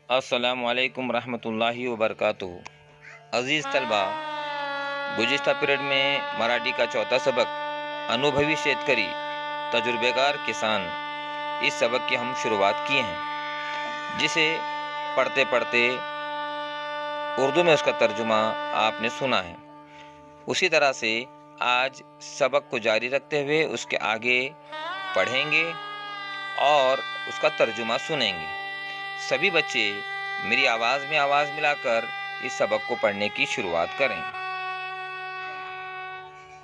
अस्सलामुअलैकुम रहमतुल्लाहि वबरकातुहू। अज़ीज़ तलबा, गुज़िश्ता पीरियड में मराठी का चौथा सबक अनुभवी शेतकरी तजुर्बेकार किसान, इस सबक की हम शुरुआत किए हैं, जिसे पढ़ते पढ़ते उर्दू में उसका तर्जुमा आपने सुना है। उसी तरह से आज सबक को जारी रखते हुए उसके आगे पढ़ेंगे और उसका तर्जुमा सुनेंगे। सभी बच्चे मेरी आवाज़ में आवाज़ मिलाकर इस सबक को पढ़ने की शुरुआत करें।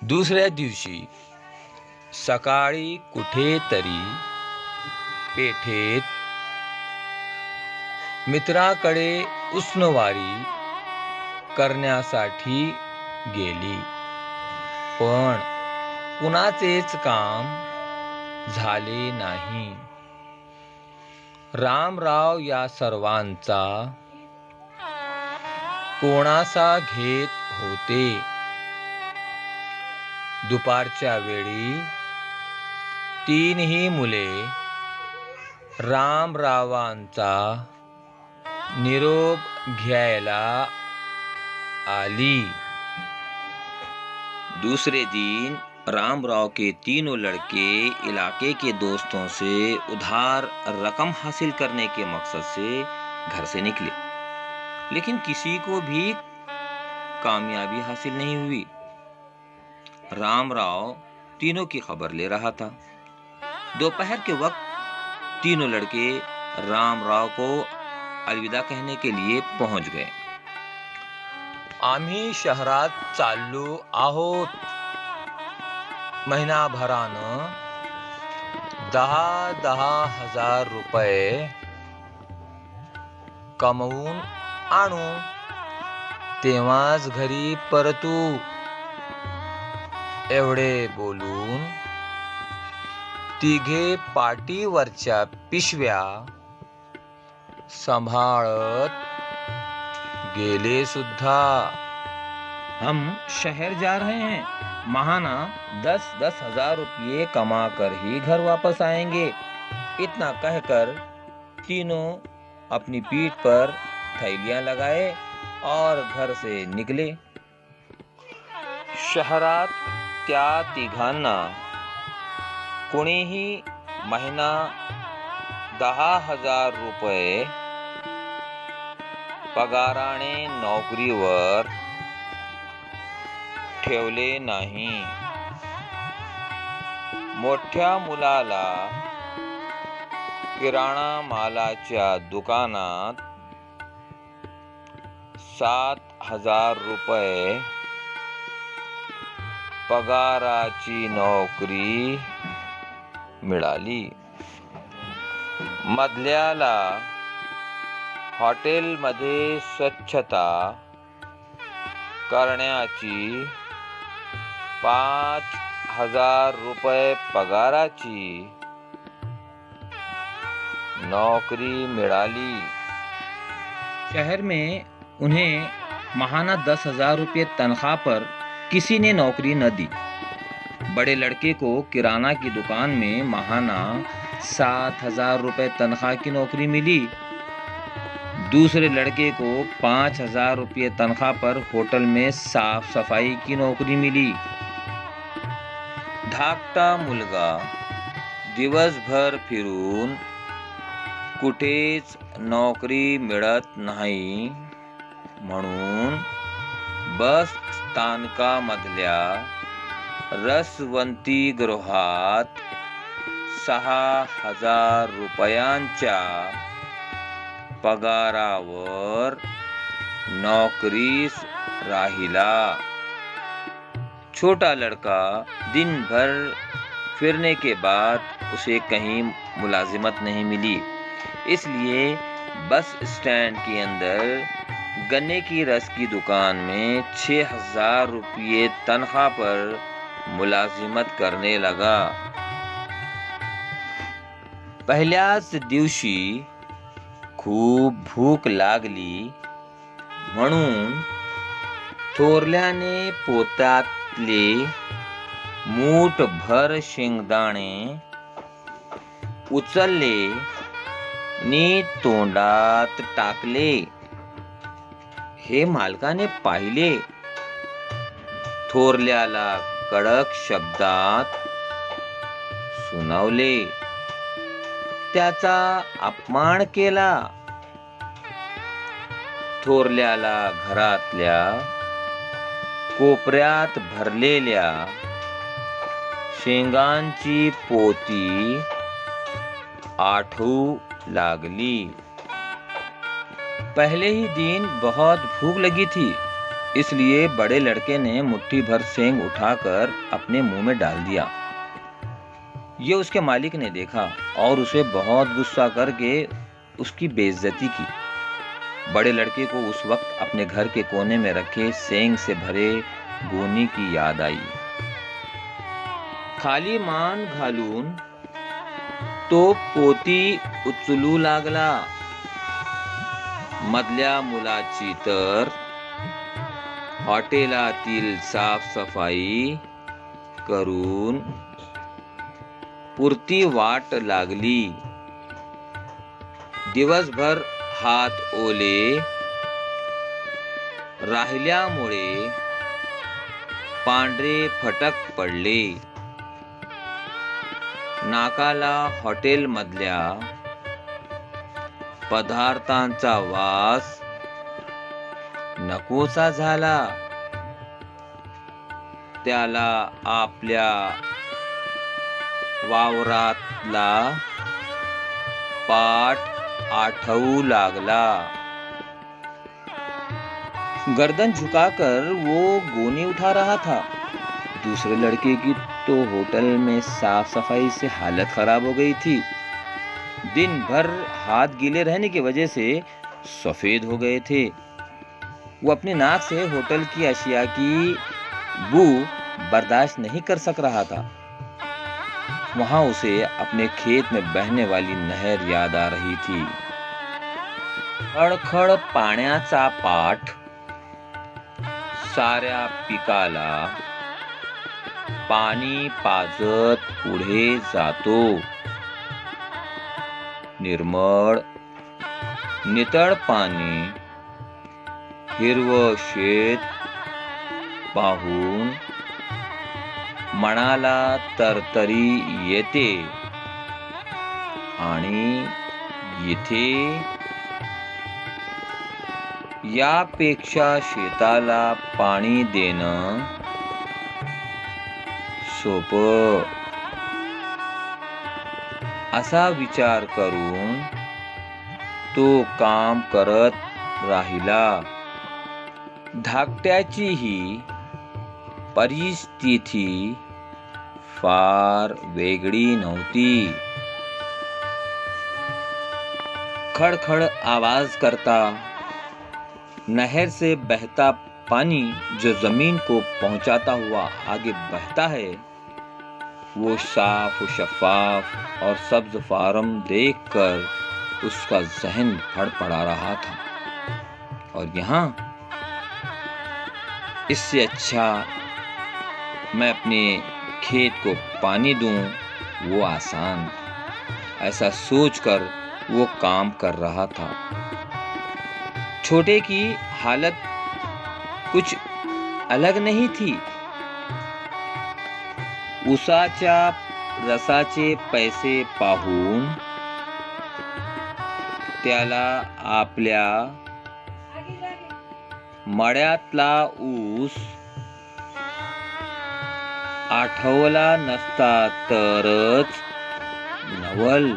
दुसऱ्या दिवशी सकाळी कुठेतरी पेठेत मित्राकडे उसनवारी करण्यासाठी गेली, पण कुणाचेच काम झाले नाही. रामराव या सर्वांचा कोणासा घेत होते. दुपारच्या वेळी तीनही मुले रामरावांचा निरोप घ्यायला आली. दूसरे दिन रामराव के तीनों लड़के इलाके के दोस्तों से उधार रकम हासिल करने के मकसद से घर से निकले, लेकिन किसी को भी कामयाबी हासिल नहीं हुई। रामराव तीनों की खबर ले रहा था। दोपहर के वक्त तीनों लड़के रामराव को अलविदा कहने के लिए पहुंच गए। आम्ही शहरात चाललो आहोत. महिनाभरानं 10,000 रुपये कमवून आणू, तेव्हाच घरी परतू. एवढे बोलून तिघे पाठीवरच्या पिशव्या सांभाळत गेले सुद्धा. हम शहर जा रहे हैं, महाना 10-10 हजार रुपये कमा कर ही घर वापस आएंगे। इतना कहकर तीनों अपनी पीठ पर थैलियां लगाए और घर से निकले। शहरात त्या तिघांना कोणीही महिना 10,000 रुपये पगाराने नोकरीवर ठेवले नाही. मोठ्या मुलाला किराणा मालाच्या दुकानात 7,000 रुपये पगाराची नोकरी मिळाली. मधल्याला हॉटेलमध्ये स्वच्छता करण्याची 5,000 रुपये पगाराची नौकरी मिळाली. शहर में उन्हें महाना 10,000 रुपये तनख्वाह पर किसी ने नौकरी न दी। बड़े लड़के को किराना की दुकान में महाना 7,000 रुपये तनख्वाह की नौकरी मिली। दूसरे लड़के को 5,000 रुपये तनख्वाह पर होटल में साफ सफाई की नौकरी मिली। धाकटा मुलगा दिवसभर फिरून कुठेच नोकरी मिळत नाही म्हणून बस स्थानकामधल्या रसवंती गृहात 6,000 रुपयांच्या पगारावर नौकरीस राहिला. छोटा लड़का दिन भर फिरने के बाद उसे कहीं मुलाजिमत नहीं मिली, इसलिए बस स्टैंड के अंदर गन्ने की रस की दुकान में 6,000 रुपये तनख्वाह पर मुलाजिमत करने लगा. पहिल्याच दिवशी खूप भूक लागली म्हणून थोरल्याने पोत्यातले मूठभर शेंगदाणे उचलले नी तोंडात टाकले. हे मालकाने पाहिले. थोरल्याला कडक शब्दात सुनावले. त्याचा अपमान केला. थोरल्याला घरातल्या कोपऱ्यात भरलेल्या शेंगांची पोती आठवू लागली. पहले ही दिन बहुत भूख लगी थी, इसलिए बड़े लड़के ने मुट्ठी भर सेंग उठाकर अपने मुंह में डाल दिया. ये उसके मालिक ने देखा और उसे बहुत गुस्सा करके उसकी बेइज्जती की. बड़े लड़के को उस वक्त अपने घर के कोने में रखे सेंग से भरे गोनी की याद आई. खाली मान घालून तो पोती उचलू लागला. मधल्या मुलाची तर हॉटेलातील साफसफाई करून पुरती वाट लागली. दिवसभर हात ओले राहिल्यामुळे पांढरे फटक पडले. नाकाला हॉटेलमधल्या पदार्थांचा वास नकोसा झाला. त्याला आपल्या वावरातला पाठ आठवू लागला. गर्दन झुकाकर वो गोनी उठा रहा था. दूसरे लड़के की तो होटल में साफ सफाई से हालत खराब हो गई थी. दिन भर हाथ गीले रहने की वजह से सफेद हो गए थे. वो अपनी नाक से होटल की अशिया की बू बर्दाश्त नहीं कर सक रहा था. वहां उसे अपने खेत में बहने वाली नहर याद आ रही थी. खडखड पाण्याचा पाठ साऱ्या पिकाला पाणी पाजत पुढे जातो. निर्मळ नितळ पाणी हिरवं शेत पाहून मनाला तरतरी येते. आणि इथे यापेक्षा शेताला पाणी देणं सोपं असा विचार करून तो काम करत राहिला. धाकट्याची ही परिस्थिती फार वेगळी नव्हती. खड़खड़ आवाज करता नहर से बहता पानी जो जमीन को पहुंचाता हुआ आगे बहता है, वो साफ शफाफ और सब्ज फार्म देखकर उसका जहन फड़फड़ा रहा था. और यहाँ इससे अच्छा मैं अपने खेत को पानी दूं वो आसान, ऐसा सोचकर वो काम कर रहा था. छोटे की हालत कुछ अलग नहीं थी. उसाच्या रसाचे पैसे पाहून त्याला आपल्या मळ्यातला ऊस आठवला नसता तरच नवल.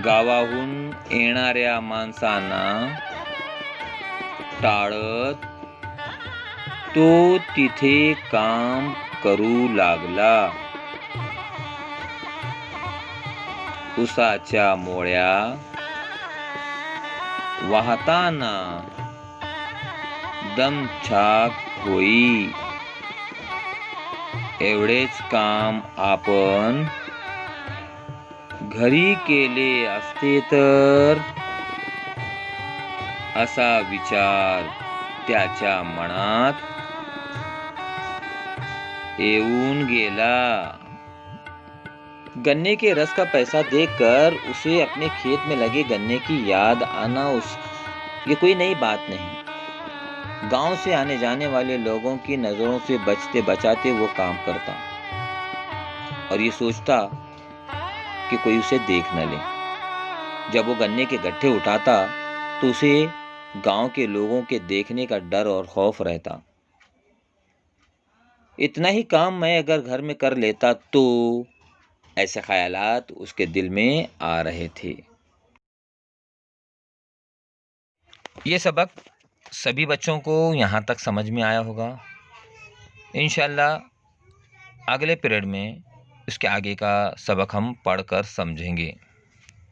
गावाहून येणाऱ्या माणसांना टाळत तो तिथे काम करू लागला. उसाच्या मोळ्या वाहताना दमछाक होई. एवढेच काम आपण घरी केले असते तर, असा विचार त्याच्या मनात येऊन गेला. गन्ने के रस का पैसा देखकर उसे अपने खेत में लगे गन्ने की याद आना ये कोई नई बात नहीं। गांव से आने जाने वाले लोगों की नजरों से बचते बचाते वो काम करता और ये सोचता कि कोई उसे देख न ले। जब वो गन्ने के गट्ठे उठाता तो उसे गांव के लोगों के देखने का डर और खौफ रहता। इतना ही काम मैं अगर घर में कर लेता तो, ऐसे ख्यालात उसके दिल में आ रहे थे। ये सबक सभी बच्चों को यहाँ तक समझ में आया होगा। इंशाल्लाह अगले पीरियड में इसके आगे का सबक हम पढ़कर समझेंगे।